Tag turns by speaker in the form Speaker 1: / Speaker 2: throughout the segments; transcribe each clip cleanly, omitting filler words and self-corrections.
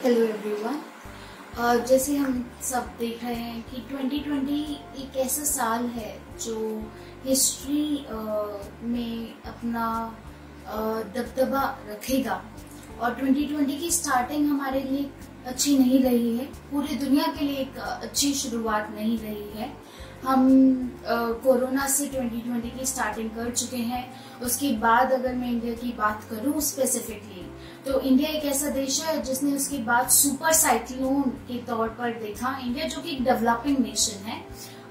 Speaker 1: Hello everyone. जैसे हम सब देख रहे हैं कि 2020 एक ऐसा साल है जो हिस्ट्री में अपना दबदबा रखेगा और 2020 की स्टार्टिंग हमारे लिए अच्छी नहीं रही है। पूरी दुनिया के लिए एक अच्छी शुरुआत नहीं रही है। हम कोरोना से 2020 की स्टार्टिंग कर चुके हैं। उसके बाद अगर मैं इंडिया की बात करूं स्पेसिफिकली, तो इंडिया एक ऐसा देश है जिसने उसके बाद सुपर साइक्लोन के तौर पर देखा। इंडिया जो कि एक डेवलपिंग नेशन है,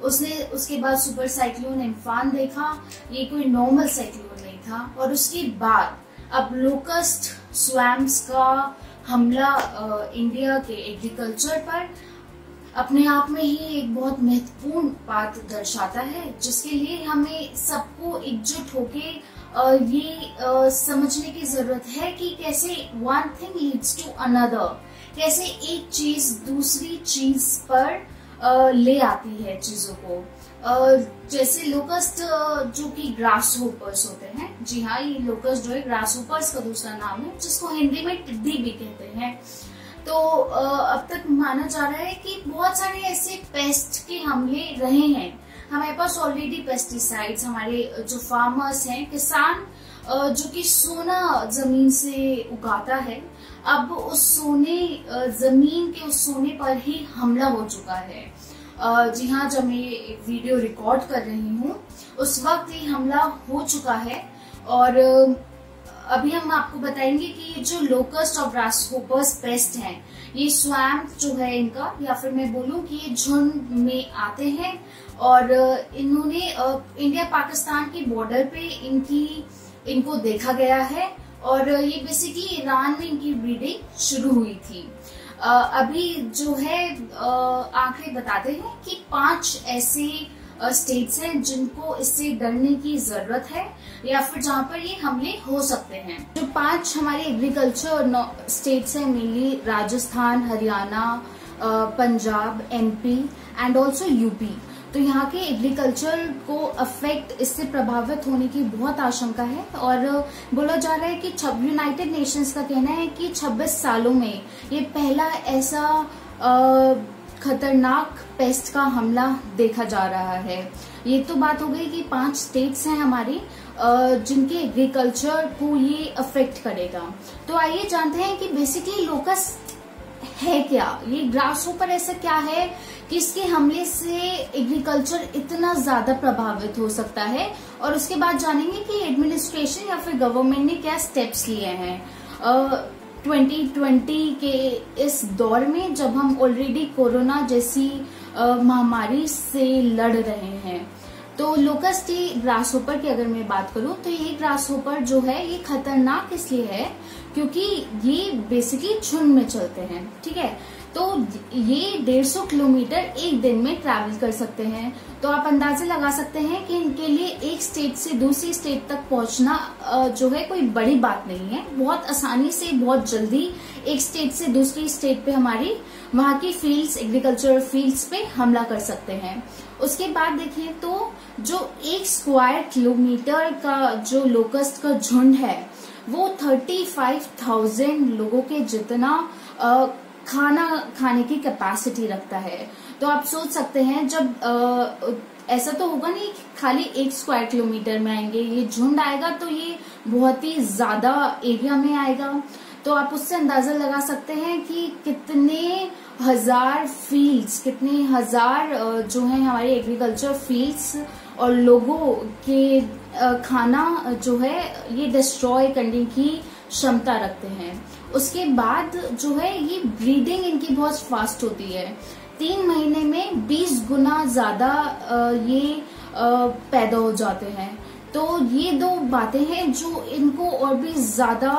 Speaker 1: उसने उसके बाद सुपर साइक्लोन इम्फान देखा। ये कोई नॉर्मल साइक्लोन नहीं था। और उसके बाद अब लोकस्ट स्वैम्स का हमला इंडिया के एग्रीकल्चर पर अपने आप में ही एक बहुत महत्वपूर्ण बात दर्शाता है, जिसके लिए हमें सबको एकजुट होके ये समझने की जरूरत है कि कैसे one thing leads to another, कैसे एक चीज दूसरी चीज पर ले आती है चीजों को। जैसे लोकस्ट जो कि ग्रास होपर्स होते हैं, जी हाँ, ये लोकस्ट जो है ग्रास होपर्स का दूसरा नाम है, जिसको हिंदी में टिड्डी भी कहते हैं। तो अब तक माना जा रहा है कि बहुत सारे ऐसे पेस्ट के हमले रहे हैं। हमारे पास ऑलरेडी पेस्टिसाइड्स, हमारे जो फार्मर्स हैं, किसान जो कि सोना जमीन से उगाता है, अब उस सोने जमीन के उस सोने पर ही हमला हो चुका है। जी हाँ, जब मैं ये वीडियो रिकॉर्ड कर रही हूँ उस वक्त ये हमला हो चुका है। और अभी हम आपको बताएंगे कि ये जो लोकस्ट और ग्रासहोपर्स पेस्ट हैं, ये स्वैम्प जो है इनका, या फिर मैं बोलूं कि ये झुंड में आते हैं और इन्होंने इंडिया पाकिस्तान के बॉर्डर पे इनको देखा गया है। और ये बेसिकली ईरान में इनकी ब्रीडिंग शुरू हुई थी। अभी जो है आंकड़े बताते हैं कि 5 ऐसे स्टेट्स हैं जिनको इससे डरने की जरूरत है, या फिर जहां पर ये हमले हो सकते हैं। जो 5 हमारे एग्रीकल्चर स्टेट्स हैं, mainly Rajasthan, Haryana, Punjab, MP and also UP. तो यहाँ के एग्रीकल्चर को अफेक्ट, इससे प्रभावित होने की बहुत आशंका है। और बोला जा रहा है कि यूनाइटेड नेशंस का कहना है कि 26 सालों में ये पहला ऐसा खतरनाक पेस्ट का हमला देखा जा रहा है। ये तो बात हो गई कि 5 स्टेट्स हैं हमारी जिनके एग्रीकल्चर को ये अफेक्ट करेगा। तो आइए जानते हैं कि बेसिकली लोकस्ट है क्या, ये ग्रासहोपर ऐसा क्या है कि इसके हमले से एग्रीकल्चर इतना ज्यादा प्रभावित हो सकता है। और उसके बाद जानेंगे कि एडमिनिस्ट्रेशन या फिर गवर्नमेंट ने क्या स्टेप्स लिए हैं 2020 के इस दौर में, जब हम ऑलरेडी कोरोना जैसी महामारी से लड़ रहे हैं। तो लोकस्ट ग्रासहोपर की अगर मैं बात करूं, तो ये ग्रासहोपर जो है ये खतरनाक इसलिए है क्योंकि ये बेसिकली झुंड में चलते हैं, ठीक है। तो ये 150 किलोमीटर एक दिन में ट्रैवल कर सकते हैं। तो आप अंदाजा लगा सकते हैं कि इनके लिए एक स्टेट से दूसरी स्टेट तक पहुंचना जो है कोई बड़ी बात नहीं है। बहुत आसानी से, बहुत जल्दी एक स्टेट से दूसरी स्टेट पे हमारी वहां की फील्ड्स, एग्रीकल्चरल फील्ड्स पे हमला कर सकते हैं। उसके बाद देखें तो जो 1 स्क्वायर किलोमीटर का जो लोकस्ट का झुंड है, वो 35,000 लोगों के जितना खाना खाने की कैपेसिटी रखता है। तो आप सोच सकते हैं, जब ऐसा तो होगा नहीं कि खाली 1 स्क्वायर किलोमीटर में आएंगे, ये झुंड आएगा तो ये बहुत ही ज्यादा एरिया में आएगा। तो आप उससे अंदाजा लगा सकते हैं कि कितने हजार फील्ड्स, कितने हजार जो है हमारे एग्रीकल्चर फील्ड्स और लोगों के खाना जो है ये डिस्ट्रॉय करने की क्षमता रखते हैं। उसके बाद जो है ये ब्रीडिंग इनकी बहुत फास्ट होती है। 3 महीने में 20 गुना ज्यादा ये पैदा हो जाते हैं। तो ये 2 बातें हैं जो इनको और भी ज्यादा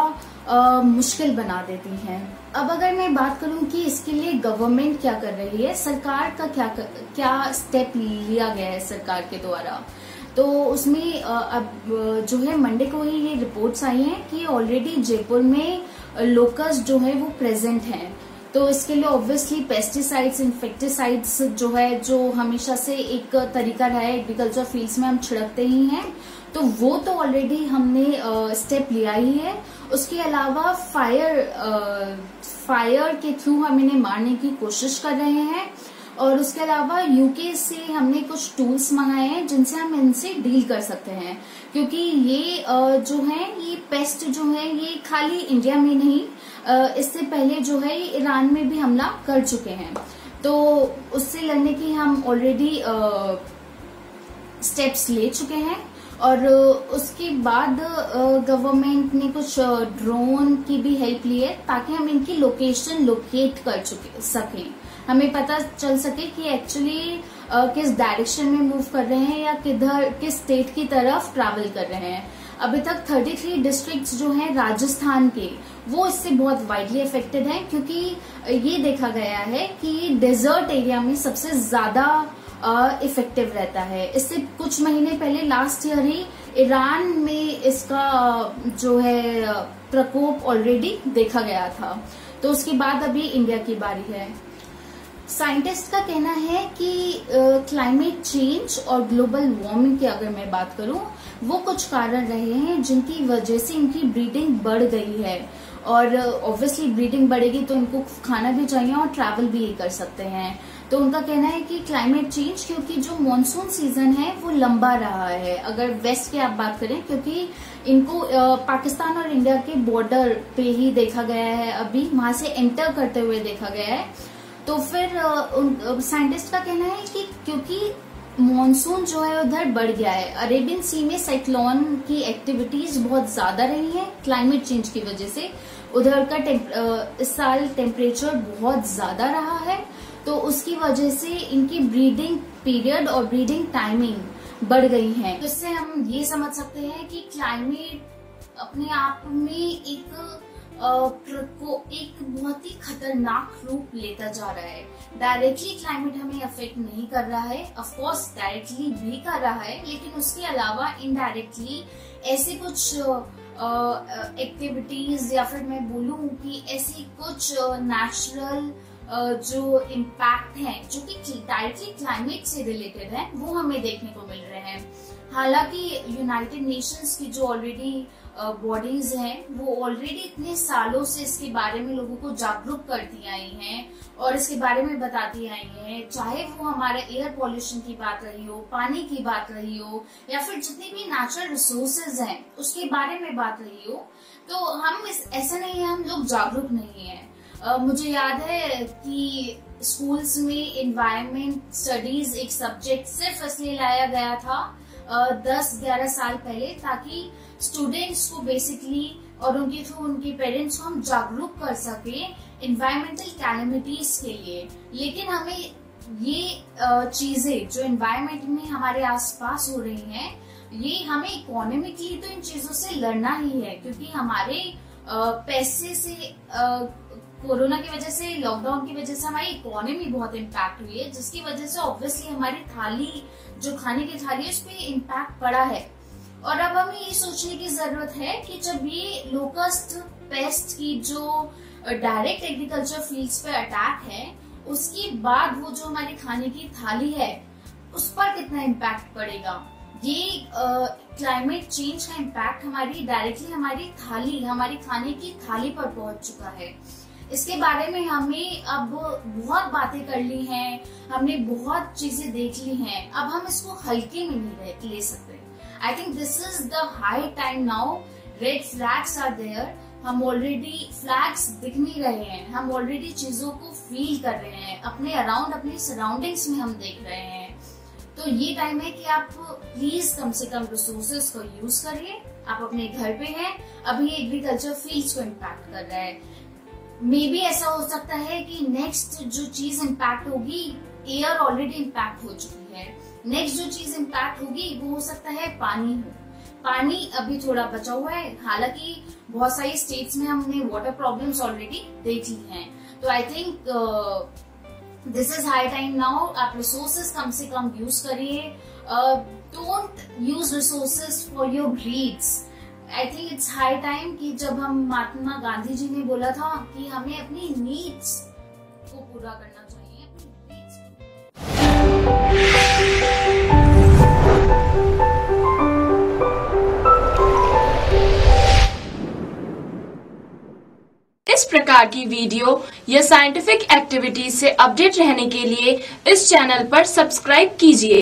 Speaker 1: मुश्किल बना देती हैं। अब अगर मैं बात करूं कि इसके लिए गवर्नमेंट क्या कर रही है, सरकार का क्या स्टेप लिया गया है सरकार के द्वारा, तो उसमें अब जो है मंडे को ही ये रिपोर्ट्स आई हैं कि ऑलरेडी जयपुर में लोकस्ट जो है वो प्रेजेंट हैं। तो इसके लिए ऑब्वियसली पेस्टिसाइड्स, इंसेक्टिसाइड्स जो है, जो हमेशा से एक तरीका रहा है एग्रीकल्चर फील्ड्स में हम छिड़कते ही हैं, तो वो तो ऑलरेडी हमने स्टेप लिया ही है। उसके अलावा फायर के थ्रू हम इन्हें मारने की कोशिश कर रहे हैं। और उसके अलावा यूके से हमने कुछ टूल्स मंगाए हैं जिनसे हम इनसे डील कर सकते हैं, क्योंकि ये जो है ये पेस्ट जो है ये खाली इंडिया में नहीं, इससे पहले जो है ये ईरान में भी हमला कर चुके हैं। तो उससे लड़ने की हम ऑलरेडी स्टेप्स ले चुके हैं। और उसके बाद गवर्नमेंट ने कुछ ड्रोन की भी हेल्प ली है ताकि हम इनकी लोकेशन लोकेट कर सकें, हमें पता चल सके कि एक्चुअली किस डायरेक्शन में मूव कर रहे हैं या किस स्टेट की तरफ ट्रैवल कर रहे हैं। अभी तक 33 डिस्ट्रिक्ट्स जो हैं राजस्थान के, वो इससे बहुत वाइडली अफेक्टेड हैं, क्योंकि ये देखा गया है कि डेजर्ट एरिया में सबसे ज्यादा इफेक्टिव रहता है। इससे कुछ महीने पहले लास्ट ईयर ही ईरान में इसका जो है प्रकोप ऑलरेडी देखा गया था। तो उसके बाद अभी इंडिया की बारी है। साइंटिस्ट का कहना है कि क्लाइमेट चेंज और ग्लोबल वार्मिंग की अगर मैं बात करूं, वो कुछ कारण रहे हैं जिनकी वजह से इनकी ब्रीडिंग बढ़ गई है। और ऑब्वियसली ब्रीडिंग बढ़ेगी तो इनको खाना भी चाहिए और ट्रैवल भी कर सकते हैं। तो उनका कहना है कि क्लाइमेट चेंज, क्योंकि जो मॉनसून सीजन है वो लंबा रहा है अगर वेस्ट की आप बात करें, क्योंकि इनको पाकिस्तान और इंडिया के बॉर्डर पे ही देखा गया है, अभी वहां से एंटर करते हुए देखा गया है। तो फिर साइंटिस्ट का कहना है कि क्योंकि मॉनसून जो है उधर बढ़ गया है, अरेबियन सी में साइक्लोन की एक्टिविटीज बहुत ज्यादा रही है क्लाइमेट चेंज की वजह से। उधर का इस साल टेम्परेचर बहुत ज्यादा रहा है, तो उसकी वजह से इनकी ब्रीडिंग पीरियड और ब्रीडिंग टाइमिंग बढ़ गई है। तो इससे हम ये समझ सकते हैं कि क्लाइमेट अपने आप में एक बहुत ही खतरनाक रूप लेता जा रहा है। डायरेक्टली क्लाइमेट हमें अफेक्ट नहीं कर रहा है, ऑफ कोर्स डायरेक्टली भी कर रहा है, लेकिन उसके अलावा इनडायरेक्टली ऐसे कुछ एक्टिविटीज या फिर मैं बोलूं कि ऐसी कुछ नेचुरल जो इम्पैक्ट हैं जो कि डायरेक्टली क्लाइमेट से रिलेटेड है, वो हमें देखने को मिल रहे हैं। हालांकि यूनाइटेड नेशंस की जो ऑलरेडी बॉडीज हैं वो ऑलरेडी इतने सालों से इसके बारे में लोगों को जागरूक करती आई हैं और इसके बारे में बताती आई हैं, चाहे वो हमारे एयर पॉल्यूशन की बात रही हो, पानी की बात रही हो, या फिर जितनी भी नेचुरल रिसोर्सेज हैं उसके बारे में बात रही हो। तो हम ऐसा नहीं है हम लोग जागरूक नहीं है। मुझे याद है कि स्कूल्स में एनवायरमेंट स्टडीज एक सब्जेक्ट सिर्फ इसलिए लाया गया था 10-11 साल पहले, ताकि स्टूडेंट्स को बेसिकली और उनके थ्रू उनके पेरेंट्स को हम जागरूक कर सके एनवायरमेंटल कैलेमिटीज के लिए। लेकिन हमें ये चीजें जो एनवायरमेंट में हमारे आसपास हो रही हैं, ये हमें इकोनॉमिकली तो इन चीजों से लड़ना ही है, क्योंकि हमारे पैसे से कोरोना की वजह से, लॉकडाउन की वजह से हमारी इकोनॉमी बहुत इम्पैक्ट हुई है, जिसकी वजह से ऑब्वियसली हमारी थाली, जो खाने की थाली है, उस पर इम्पैक्ट पड़ा है। और अब हमें ये सोचने की जरूरत है कि जब ये लोकस्ट पेस्ट की जो डायरेक्ट एग्रीकल्चर फील्ड्स पे अटैक है, उसके बाद वो जो हमारी खाने की थाली है उस पर कितना इम्पैक्ट पड़ेगा। ये क्लाइमेट चेंज का इम्पैक्ट हमारी डायरेक्टली हमारी थाली, हमारी खाने की थाली पर पहुंच चुका है। इसके बारे में हमें अब बहुत बातें कर ली हैं, हमने बहुत चीजें देख ली हैं, अब हम इसको हल्के में नहीं ले सकते। I think this is the high time now. Red flags are there, हम ऑलरेडी फ्लैग्स दिख नहीं रहे हैं, हम ऑलरेडी चीजों को फील कर रहे हैं, अपने अराउंड, अपनी सराउंडिंग्स में हम देख रहे हैं। तो ये टाइम है कि आप प्लीज कम से कम रिसोर्सेज को यूज करिए। आप अपने घर पे हैं, अभी एग्रीकल्चर फील्ड्स को इम्पैक्ट कर रहा है। मे बी ऐसा हो सकता है कि नेक्स्ट जो चीज इम्पैक्ट होगी, एयर ऑलरेडी इम्पैक्ट हो चुकी है, नेक्स्ट जो चीज इम्पैक्ट होगी वो हो सकता है पानी हो। पानी अभी थोड़ा बचा हुआ है, हालांकि बहुत सारी स्टेट्स में हमने वाटर प्रॉब्लम्स ऑलरेडी देख ली हैं। तो आई think this is high time now. आप रिसोर्सेज कम से कम यूज करिए, don't use resources for your grids. I think it's high time कि जब हम महात्मा गांधी जी ने बोला था कि हमें अपनी नीड्स को पूरा करना चाहिए, अपनी नीड्स
Speaker 2: इस प्रकार की वीडियो या साइंटिफिक एक्टिविटीज से अपडेट रहने के लिए इस चैनल पर सब्सक्राइब कीजिए।